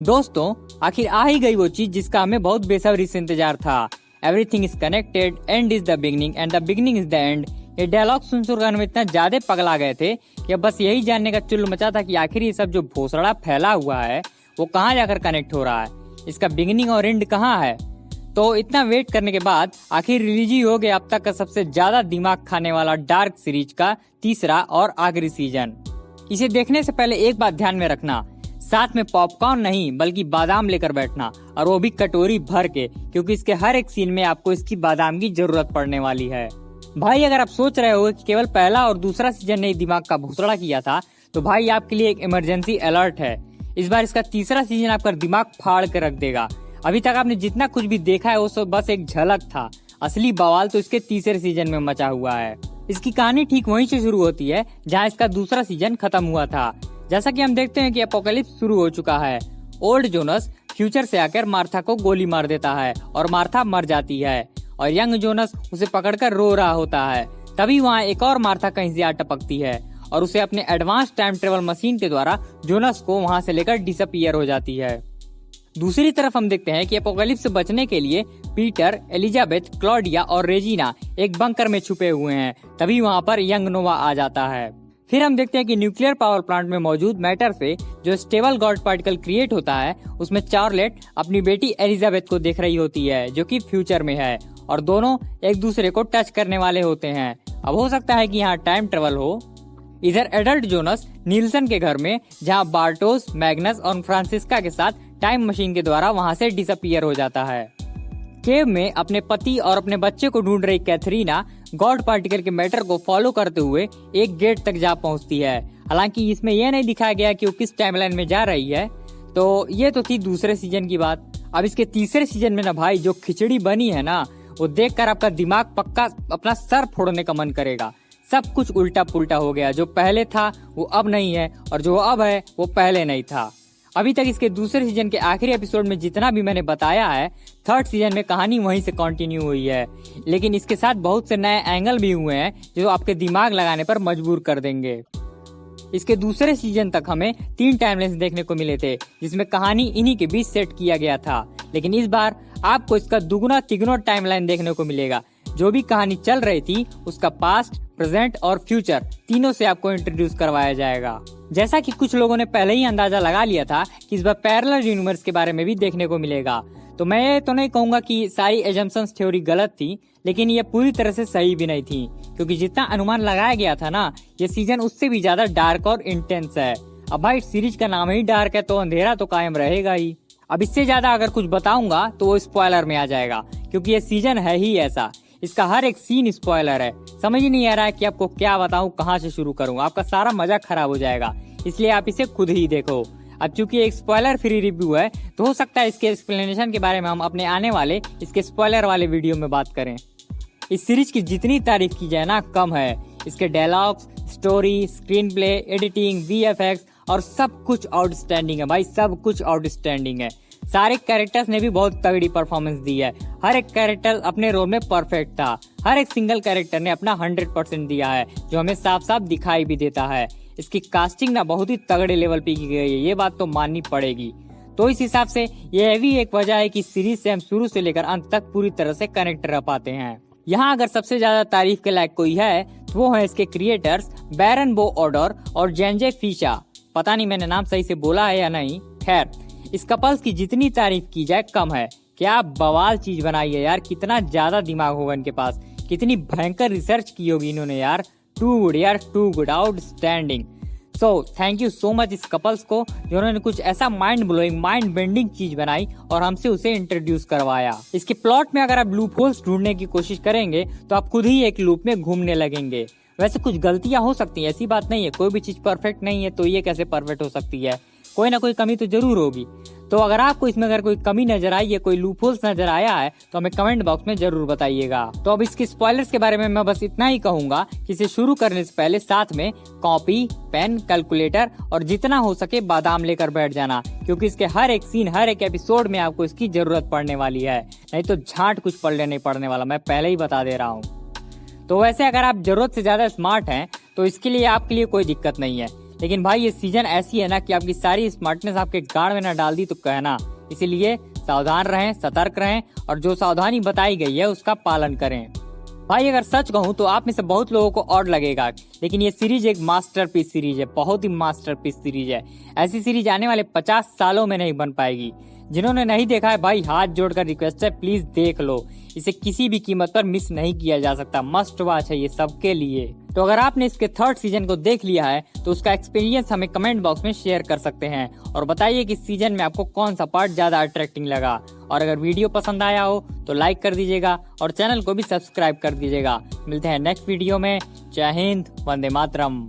दोस्तों, आखिर आ ही गई वो चीज जिसका हमें बहुत बेसब्री से इंतजार था। Everything is connected, and is the beginning and the beginning is the end. ये डायलॉग सुनकर हम इतना ज्यादा पगला गए थे कि अब बस यही जानने का चुल्लू मचा था कि आखिर ये सब जो भोसड़ा फैला हुआ है वो कहाँ जाकर कनेक्ट हो रहा है, इसका बिगिनिंग और एंड कहाँ है। तो इतना वेट करने के बाद आखिर रिलीज ही हो गया अब तक का सबसे ज्यादा दिमाग खाने वाला डार्क सीरीज का तीसरा और आखिरी सीजन। इसे देखने से पहले एक बात ध्यान में रखना, साथ में पॉपकॉर्न नहीं बल्कि बादाम लेकर बैठना, और वो भी कटोरी भर के, क्योंकि इसके हर एक सीन में आपको इसकी बादाम की जरूरत पड़ने वाली है। भाई अगर आप सोच रहे हो कि केवल पहला और दूसरा सीजन ने दिमाग का भूसड़ा किया था, तो भाई आपके लिए एक इमरजेंसी अलर्ट है। इस बार इसका तीसरा सीजन आपका दिमाग फाड़ कर रख देगा। अभी तक आपने जितना कुछ भी देखा है वो सब बस एक झलक था, असली बवाल तो इसके तीसरे सीजन में मचा हुआ है। इसकी कहानी ठीक वहीं से शुरू होती है जहाँ इसका दूसरा सीजन खत्म हुआ था। जैसा कि हम देखते हैं कि एपोकलिप्स शुरू हो चुका है। ओल्ड जोनस फ्यूचर से आकर मार्था को गोली मार देता है और मार्था मर जाती है, और यंग जोनस उसे पकड़कर रो रहा होता है। तभी वहाँ एक और मार्था कहीं से आ टपकती है और उसे अपने एडवांस टाइम ट्रेवल मशीन के द्वारा जोनस को वहाँ से लेकर डिसअपीयर हो जाती है। दूसरी तरफ हम देखते हैं कि एपोकलिप्स से बचने के लिए पीटर, एलिजाबेथ, क्लॉडिया और रेजिना एक बंकर में छुपे हुए हैं। तभी वहाँ पर यंग नोवा आ जाता है। फिर हम देखते हैं कि न्यूक्लियर पावर प्लांट में मौजूद मैटर से जो स्टेबल गॉड पार्टिकल क्रिएट होता है, उसमें चार्लेट अपनी बेटी एलिजाबेथ को देख रही होती है जो कि फ्यूचर में है, और दोनों एक दूसरे को टच करने वाले होते हैं। अब हो सकता है कि यहाँ टाइम ट्रेवल हो। इधर एडल्ट जोनस नील्सन के घर में, जहाँ बार्टोस, मैग्नस और फ्रांसिस्का के साथ टाइम मशीन के द्वारा वहाँ से डिसअपीयर हो जाता है। केव में अपने पति और अपने बच्चे को ढूंढ रही कैथरीना गॉड पार्टिकल के मैटर को फॉलो करते हुए एक गेट तक जा पहुंचती है। हालांकि इसमें यह नहीं दिखाया गया कि वो किस टाइमलाइन में जा रही है। तो ये तो थी दूसरे सीजन की बात। अब इसके तीसरे सीजन में ना भाई जो खिचड़ी बनी है ना, वो देखकर आपका दिमाग पक्का अपना सर फोड़ने का मन करेगा। सब कुछ उल्टा पुल्टा हो गया। जो पहले था वो अब नहीं है, और जो अब है वो पहले नहीं था। अभी तक इसके दूसरे सीजन के आखिरी एपिसोड में जितना भी मैंने बताया है, थर्ड सीजन में कहानी वहीं से कंटिन्यू हुई है, लेकिन इसके साथ बहुत से नए एंगल भी हुए हैं जो आपके दिमाग लगाने पर मजबूर कर देंगे। इसके दूसरे सीजन तक हमें 3 टाइमलाइंस देखने को मिले थे, जिसमें कहानी इन्हीं के बीच सेट किया गया था, लेकिन इस बार आपको इसका दुगुना तिगुना टाइमलाइन देखने को मिलेगा। जो भी कहानी चल रही थी उसका पास्ट, प्रेजेंट और फ्यूचर तीनों से आपको इंट्रोड्यूस करवाया जाएगा। जैसा कि कुछ लोगों ने पहले ही अंदाजा लगा लिया था कि इस बार पैरेलल यूनिवर्स के बारे में भी देखने को मिलेगा। तो मैं ये तो नहीं कहूंगा कि सारी एजम्पशंस थ्योरी गलत थी, लेकिन ये पूरी तरह से सही भी नहीं थी, क्योंकि जितना अनुमान लगाया गया था ना, ये सीजन उससे भी ज्यादा डार्क और इंटेंस है। अब भाई सीरीज का नाम ही डार्क है तो अंधेरा तो कायम रहेगा ही। अब इससे ज्यादा अगर कुछ बताऊंगा तो वो स्पॉइलर में आ जाएगा, क्योंकि ये सीजन है ही ऐसा। इसका हर एक सीन स्पॉइलर है। समझ ही नहीं आ रहा है कि आपको क्या बताऊं, कहां से शुरू करूं। आपका सारा मजा खराब हो जाएगा, इसलिए आप इसे खुद ही देखो। अब चूंकि एक स्पॉइलर फ्री रिव्यू है, तो हो सकता है इसके एक्सप्लेनेशन के बारे में हम अपने आने वाले इसके स्पॉइलर वाले वीडियो में बात करें। इस सीरीज की जितनी तारीफ की जाए ना कम है। इसके dialogues, story, screen play, editing, VFX और सब कुछ आउटस्टैंडिंग है भाई, सब कुछ आउटस्टैंडिंग है। सारे कैरेक्टर्स ने भी बहुत तगड़ी परफॉर्मेंस दी है। हर एक कैरेक्टर अपने रोल में परफेक्ट था। हर एक सिंगल कैरेक्टर ने अपना 100% दिया है, जो हमें साफ साफ दिखाई भी देता है। इसकी कास्टिंग ना बहुत ही तगड़े लेवल पे की गई है, ये बात तो माननी पड़ेगी। तो इस हिसाब से यह भी एक वजह है कि सीरीज से हम शुरू से लेकर अंत तक पूरी तरह से कनेक्ट रह पाते हैं। यहाँ अगर सबसे ज्यादा तारीफ के लायक कोई है तो वो है इसके क्रिएटर्स बैरन बो ऑडर और जेंजे फीशा। पता नहीं मैंने नाम सही से बोला है या नहीं। खैर, इस कपल्स की जितनी तारीफ की जाए कम है। क्या बवाल चीज बनाई है यार, कितना ज्यादा दिमाग होगा इनके पास, कितनी भयंकर रिसर्च की होगी इन्होंने यार। टू गुड यार, too good, outstanding. So thank you so much इस कपल्स को, जिन्होंने कुछ ऐसा माइंड ब्लोइंग, माइंड बेंडिंग चीज बनाई और हमसे उसे इंट्रोड्यूस करवाया। इसके प्लॉट में अगर आप लूप होल्स ढूंढने की कोशिश करेंगे तो आप खुद ही एक लूप में घूमने लगेंगे। वैसे कुछ गलतियां हो सकती हैं, ऐसी बात नहीं है, कोई भी चीज परफेक्ट नहीं है तो ये कैसे परफेक्ट हो सकती है, कोई ना कोई कमी तो जरूर होगी। तो अगर आपको इसमें अगर कोई कमी नजर आई है, कोई लूपहोल्स नजर आया है, तो हमें कमेंट बॉक्स में जरूर बताइएगा। तो अब इसके स्पॉयलर्स के बारे में मैं बस इतना ही कहूंगा कि इसे शुरू करने से पहले साथ में कॉपी, पेन, कैलकुलेटर और जितना हो सके बादाम लेकर बैठ जाना, क्योंकि इसके हर एक सीन, हर एक एपिसोड में आपको इसकी जरूरत पड़ने वाली है। नहीं तो झांट कुछ पढ़ने नहीं पड़ने वाला, मैं पहले ही बता दे रहा हूँ। तो वैसे अगर आप जरूरत से ज्यादा स्मार्ट हैं तो इसके लिए आपके लिए कोई दिक्कत नहीं है, लेकिन भाई ये सीजन ऐसी है ना कि आपकी सारी स्मार्टनेस आपके गाड़ में ना डाल दी तो कहना। इसीलिए सावधान रहें, सतर्क रहें और जो सावधानी बताई गई है उसका पालन करें। भाई अगर सच कहूँ तो आप में से बहुत लोगों को और लगेगा, लेकिन ये सीरीज एक मास्टरपीस सीरीज है, बहुत ही मास्टरपीस सीरीज है। ऐसी सीरीज आने वाले 50 सालों में नहीं बन पाएगी। जिन्होंने नहीं देखा है भाई हाथ जोड़कर रिक्वेस्ट है, प्लीज देख लो। इसे किसी भी कीमत पर मिस नहीं किया जा सकता, मस्ट वॉच है ये सबके लिए। तो अगर आपने इसके 3rd सीजन को देख लिया है तो उसका एक्सपीरियंस हमें कमेंट बॉक्स में शेयर कर सकते हैं और बताइए कि सीजन में आपको कौन सा पार्ट ज्यादा अट्रैक्टिंग लगा। और अगर वीडियो पसंद आया हो तो लाइक कर दीजिएगा और चैनल को भी सब्सक्राइब कर दीजिएगा। मिलते हैं नेक्स्ट वीडियो में। जय हिंद, वंदे मातरम।